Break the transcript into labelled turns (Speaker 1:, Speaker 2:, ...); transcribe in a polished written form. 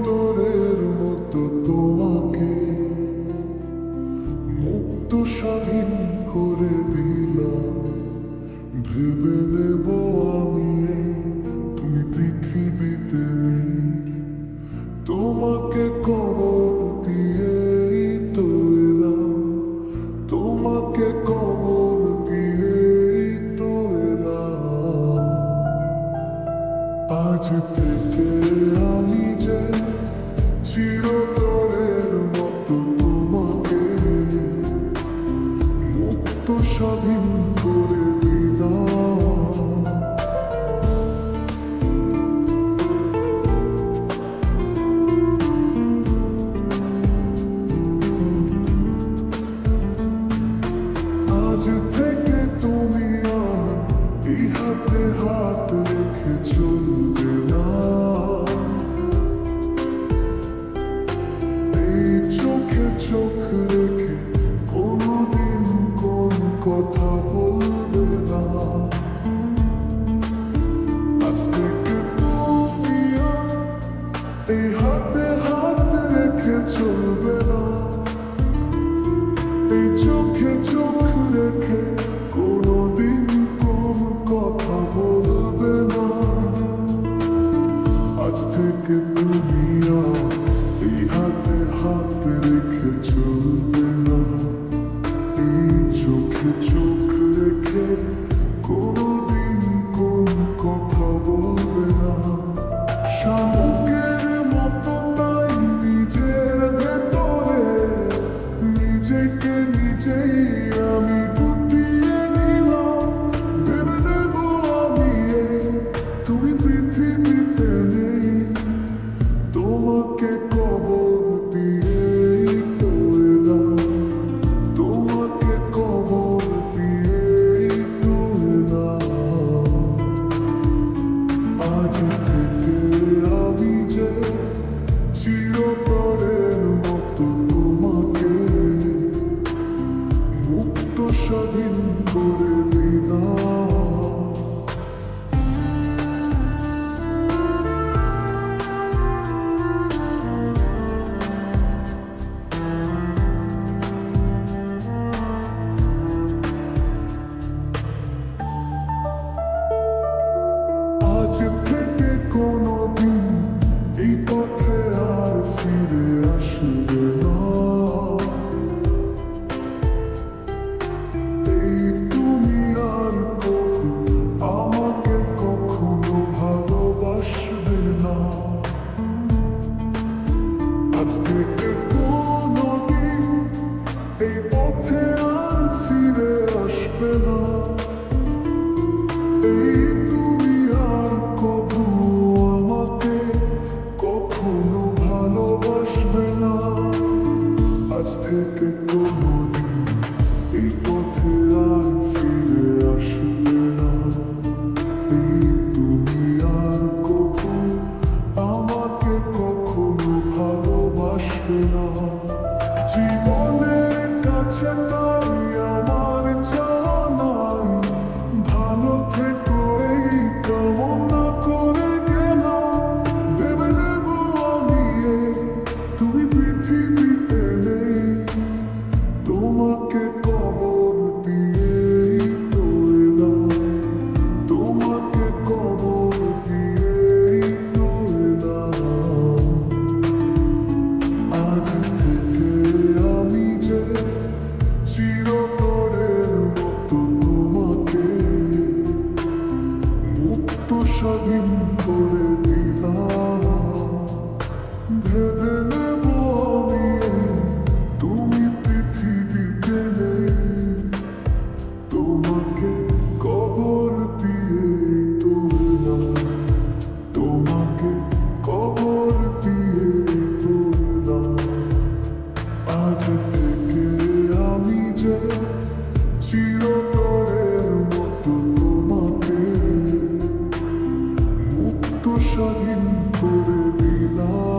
Speaker 1: চিরতরের মতো তোমাকে মুক্ত স্বাধীন করে দিলাম। ভেবে নেব আমি তুমি পৃথিবীতে নেই, তোমাকে কবর দিয়েই তো এলাম, তোমাকে কবর দিয়েই তো এলাম। আজ থেকে আমি যে চিরতরের মতো তোমাকে মুক্ত স্বাধীন করে দিলাম। আজ থেকে তুমি আর এই হাতে হাত রেখে চলবে না, এই চোখে চোখ রেখে কোনোদিন কোন কথা বলবে না। আজ থেকে তুমি আর এই হাতে হাত রেখে চলবে না, এই চোখে চোখ রেখে কোনোদিন কোন কথা বলবে না। আজ থেকে তুমি আর এই হাতে হাত রেখে চলবে না, এই চোখে চোখ রেখে কোনোদিন কোন কথা বলবে না। শামুকের মতো তাই নিজের ভেতরে নিজেকে নিজেই আমি গুটিয়ে নিলাম। ভেবে নেব আমি তুমি পৃথিবীতে নেই, তোমাকে কবর দিয়েই তো এলাম, তোমাকে কবর দিয়েই তো এলাম। আজ থেকে আমি যে চিরতরের মতো তোমাকে মুক্ত স্বাধীন করে দিলাম। আজ থেকে কোনোদিন এই পথে আর ফিরে আসবে না, এই তুমি আর কখনো আমাকে কখনো ভালোবাসবে না। আজ থেকে কোনোদিন এই পথে আর ফিরে আসবে না, এই তুমি আর কখনো আমাকে কখনো ভালোবাসবে না। আজ থেকে কোনোদিন এই পথে আর ফিরে আসবে না, এই তুমি আর কখনো আমাকে কখনো ভালোবাসবে না। জীবনের কাছে তাই আমার চাওয়া নাই, ভালো থেকো এই কামনা করে গেলাম। ভেবে নেব আমি তুমি পৃথিবীতে নেই, তোমাকে কবর দিয়েই তো এলাম, তোমাকে কবর দিয়েই তো এলাম। আজ থেকে আমি যে চিরতরের মতো তোমাকে মুক্ত স্বাধীন করে দিলাম। ভেবে